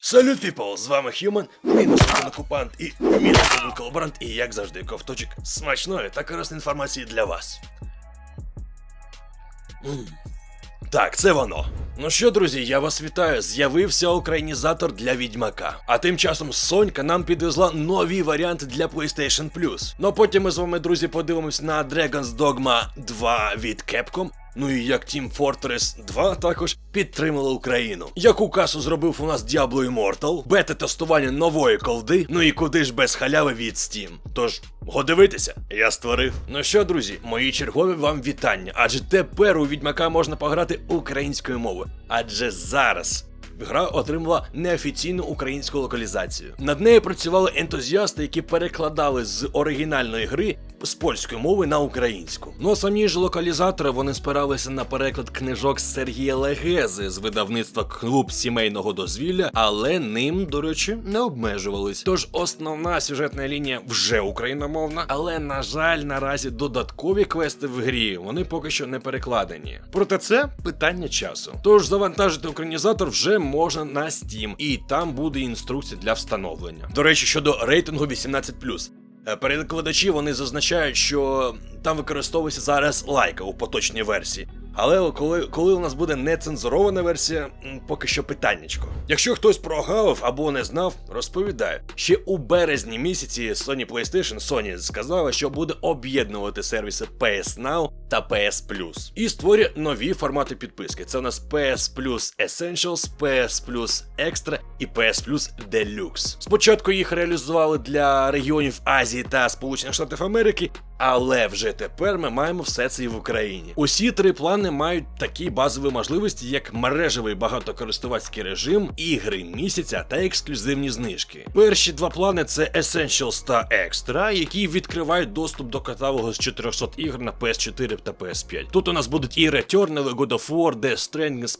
Салют, піпл! З вами Human, мінус один окупант і мінус один колаборант, і як завжди, ковточок смачної та корисної інформації для вас. Так, це воно. Ну що, друзі, я вас вітаю, з'явився українізатор для Відьмака. А тим часом Сонька нам підвезла нові варіанти для PlayStation Plus. Ну а потім ми з вами, друзі, подивимось на Dragon's Dogma 2 від Capcom. Ну і як Team Fortress 2 також підтримала Україну. Яку касу зробив у нас Diablo Immortal, бета-тестування нової колди, ну і куди ж без халяви від Steam. Тож, го дивитися, я створив. Ну що, друзі, мої чергові вам вітання, адже тепер у Відьмака можна пограти українською мовою. Адже зараз гра отримала неофіційну українську локалізацію. Над нею працювали ентузіасти, які перекладали з оригінальної гри з польської мови на українську. Ну а самі ж локалізатори, вони спиралися на переклад книжок Сергія Легези з видавництва Клуб сімейного дозвілля, але ним, до речі, не обмежувались. Тож основна сюжетна лінія вже україномовна, але, на жаль, наразі додаткові квести в грі, вони поки що не перекладені. Проте це питання часу. Тож завантажити українізатор вже можна на Steam, і там буде інструкція для встановлення. До речі, щодо рейтингу 18+. Перекладачі, вони зазначають, що там використовується зараз лайка у поточній версії. Але коли у нас буде нецензурована версія, поки що питаннячко. Якщо хтось прогавив або не знав, розповідаю. Ще у березні місяці Sony сказала, що буде об'єднувати сервіси PS Now та PS Plus. І створює нові формати підписки. Це у нас PS Plus Essentials, PS Plus Extra і PS Plus Deluxe. Спочатку їх реалізували для регіонів Азії та Сполучених Штатів Америки, але вже тепер ми маємо все це і в Україні. Усі три плани мають такі базові можливості, як мережевий багатокористувацький режим, ігри місяця та ексклюзивні знижки. Перші два плани — це Essentials та Extra, які відкривають доступ до каталогу з 400 ігор на PS4 та PS5. Тут у нас будуть і Returnal, God of War, Death Stranding,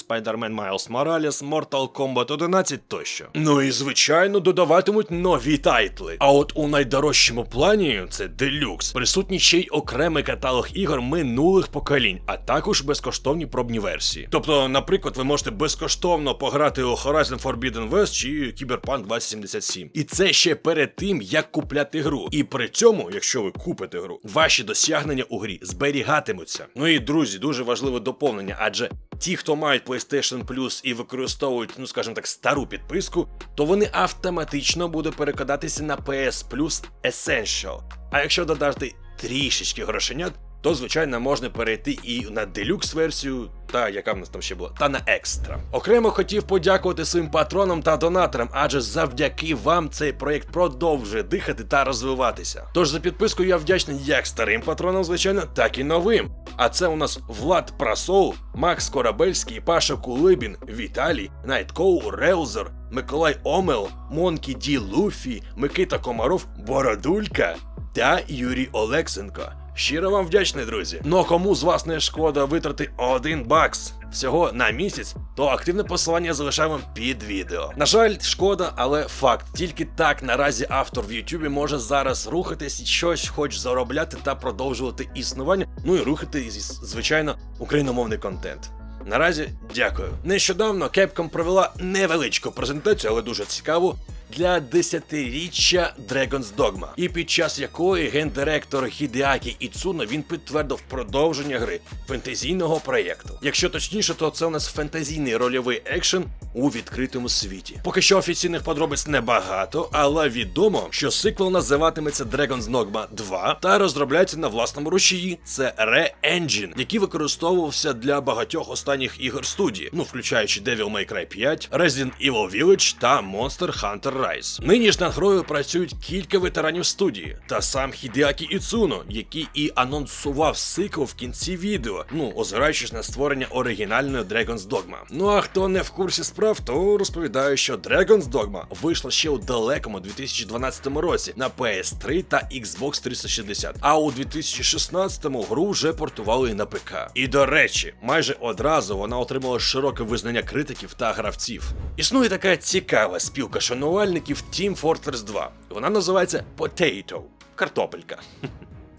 Spider-Man Miles Morales, Mortal Kombat 11 тощо. Ну і звичайно додаватимуть нові тайтли. А от у найдорожчому плані, це Deluxe, присутній ще й окремий каталог ігор минулих поколінь, а також безкоштовні пробні версії. Тобто, наприклад, ви можете безкоштовно пограти у Horizon Forbidden West чи Cyberpunk 2077. І це ще перед тим, як купляти гру. І при цьому, якщо ви купите гру, ваші досягнення у грі зберігатимуться. Ну і, друзі, дуже важливе доповнення, адже ті, хто мають PlayStation Plus і використовують, ну скажімо так, стару підписку, то вони автоматично будуть перекладатися на PS Plus Essential. А якщо додати трішечки грошенят, то, звичайно, можна перейти і на Deluxe-версію, та яка в нас там ще була, та на Екстра. Окремо хотів подякувати своїм патронам та донаторам, адже завдяки вам цей проєкт продовжує дихати та розвиватися. Тож за підписку я вдячний як старим патронам, звичайно, так і новим. А це у нас Влад Прасол, Макс Корабельський, Паша Кулибін, Віталій, Найткоу, Релзер, Миколай Омел, Монкі Ді Луфі, Микита Комаров, Бородулька та Юрій Олексенко. Щиро вам вдячний, друзі. Ну а кому з вас не шкода витрати $1 всього на місяць, то активне посилання залишаємо під відео. На жаль, шкода, але факт. Тільки так наразі автор в Ютубі може зараз рухатись і щось хоч заробляти та продовжувати існування, ну і рухати, звичайно, україномовний контент. Наразі дякую. Нещодавно Capcom провела невеличку презентацію, але дуже цікаву, для 10-річчя Dragon's Dogma, і під час якої гендиректор Хідеакі Іцуно, він підтвердив продовження гри фентезійного проєкту. Якщо точніше, то це у нас фентезійний рольовий екшен у відкритому світі. Поки що офіційних подробиць небагато, але відомо, що сиквел називатиметься Dragon's Dogma 2 та розробляється на власному рушії. Це Re-Engine, який використовувався для багатьох останніх ігор студії, ну включаючи Devil May Cry 5, Resident Evil Village та Monster Hunter Rise. Нині ж над грою працюють кілька ветеранів студії, та сам Хідеакі Іцуно, який і анонсував сиквел в кінці відео, ну, озираючись на створення оригінальної Dragon's Dogma. Ну а хто не в курсі справ, то розповідаю, що Dragon's Dogma вийшла ще у далекому 2012 році на PS3 та Xbox 360, а у 2016-му гру вже портували і на ПК. І до речі, майже одразу вона отримала широке визнання критиків та гравців. Існує така цікава спілка шанувальників Team Fortress 2. Вона називається Potato – картопелька.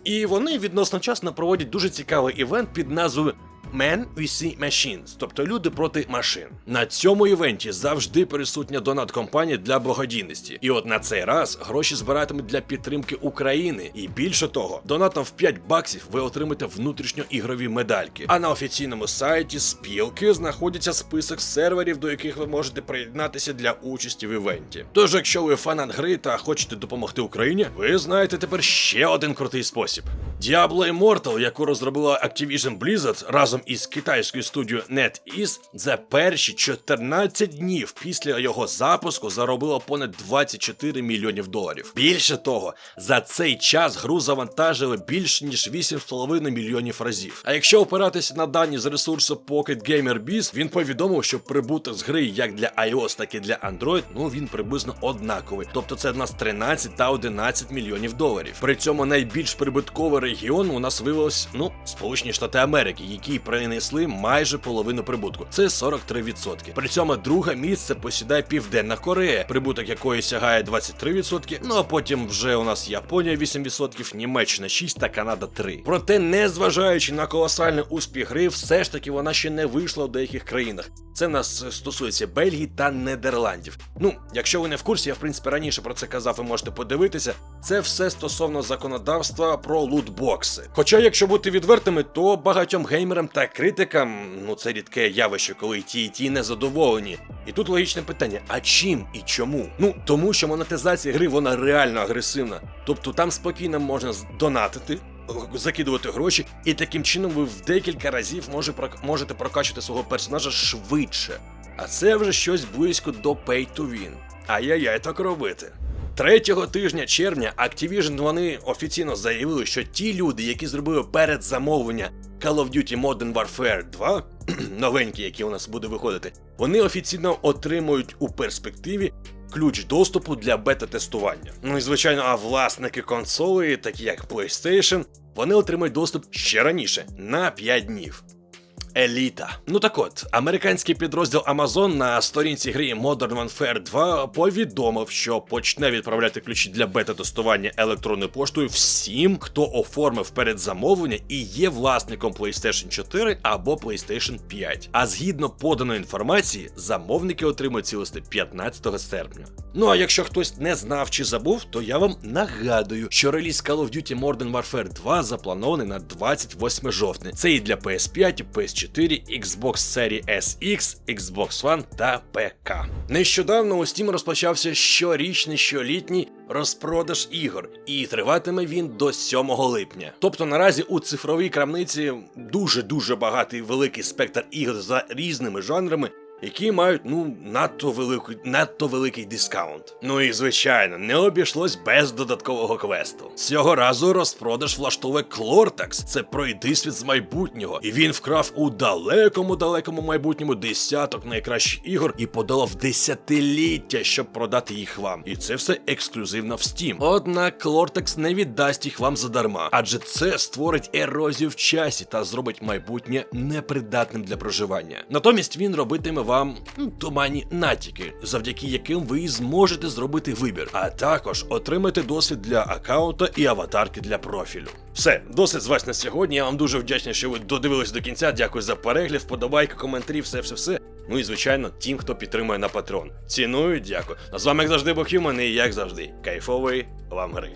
І вони відносно часно проводять дуже цікавий івент під назвою Man vs Machines, тобто люди проти машин. На цьому івенті завжди присутня донат-компанія для благодійності. І от на цей раз гроші збиратимуть для підтримки України. І більше того, донатом в 5 баксів ви отримаєте внутрішньоігрові медальки. А на офіційному сайті спілки знаходиться список серверів, до яких ви можете приєднатися для участі в івенті. Тож, якщо ви фанат гри та хочете допомогти Україні, ви знаєте тепер ще один крутий спосіб. Diablo Immortal, яку розробила Activision Blizzard разом із китайською студією NetEase, за перші 14 днів після його запуску заробила понад 24 мільйонів доларів. Більше того, за цей час гру завантажили більше ніж 8,5 мільйонів разів. А якщо опиратися на дані з ресурсу Pocket Gamer Biz, він повідомив, що прибуток з гри як для iOS, так і для Android, він приблизно однаковий. Тобто це в нас 13 та 11 мільйонів доларів. При цьому найбільш прибутковий регіон у нас виявилось, Сполучені Штати Америки, які принесли майже половину прибутку. Це 43%. При цьому друге місце посідає Південна Корея, прибуток якої сягає 23%, а потім вже у нас Японія 8%, Німеччина 6% та Канада 3%. Проте, незважаючи на колосальний успіх гри, все ж таки вона ще не вийшла в деяких країнах. Це в нас стосується Бельгії та Нідерландів. Якщо ви не в курсі, я в принципі раніше про це казав, ви можете подивитися. Це все стосовно законодавства про лутбокси. Хоча, якщо бути відвертими, то багатьом геймерам та критикам, це рідке явище, коли і ті не задоволені. І тут логічне питання, а чим і чому? Тому що монетизація гри, вона реально агресивна. Тобто там спокійно можна донатити, закидувати гроші, і таким чином ви в декілька разів можете прокачати свого персонажа швидше. А це вже щось близько до pay to win. Ай-яй-яй, так робити. 3-го тижня червня Activision вони офіційно заявили, що ті люди, які зробили передзамовлення Call of Duty Modern Warfare 2, новенькі, які у нас буде виходити, вони офіційно отримують у перспективі ключ доступу для бета-тестування. І звичайно, власники консолей, такі як PlayStation, вони отримають доступ ще раніше, на 5 днів. Еліта. Так от, американський підрозділ Amazon на сторінці гри Modern Warfare 2 повідомив, що почне відправляти ключі для бета-тестування електронною поштою всім, хто оформив передзамовлення і є власником PlayStation 4 або PlayStation 5. А згідно поданої інформації, замовники отримують ці листи 15 серпня. А якщо хтось не знав чи забув, то я вам нагадую, що реліз Call of Duty Modern Warfare 2 запланований на 28 жовтня. Це і для PS5, і PS4, Xbox Series SX, Xbox One та ПК. Нещодавно у Steam розпочався щорічний, щолітній розпродаж ігор, і триватиме він до 7 липня. Тобто наразі у цифровій крамниці дуже багатий великий спектр ігор за різними жанрами, які мають, надто великий дискаунт. І звичайно, не обійшлось без додаткового квесту. Цього разу розпродаж влаштовує Clortax, це пройдисвіт з майбутнього, і він вкрав у далекому майбутньому десяток найкращих ігор і подолав десятиліття, щоб продати їх вам. І це все ексклюзивно в Steam. Однак Clortax не віддасть їх вам задарма, адже це створить ерозію в часі та зробить майбутнє непридатним для проживання. Натомість він робитиме вам туманні натяки, завдяки яким ви зможете зробити вибір, а також отримати досвід для аккаунта і аватарки для профілю. Все, досить з вас на сьогодні. Я вам дуже вдячний, що ви додивились до кінця. Дякую за перегляд, вподобайки, коментарі, все. І звичайно, тим, хто підтримує на Patreon. Ціную, дякую. А з вами як завжди Бохюман і як завжди, кайфової вам гри.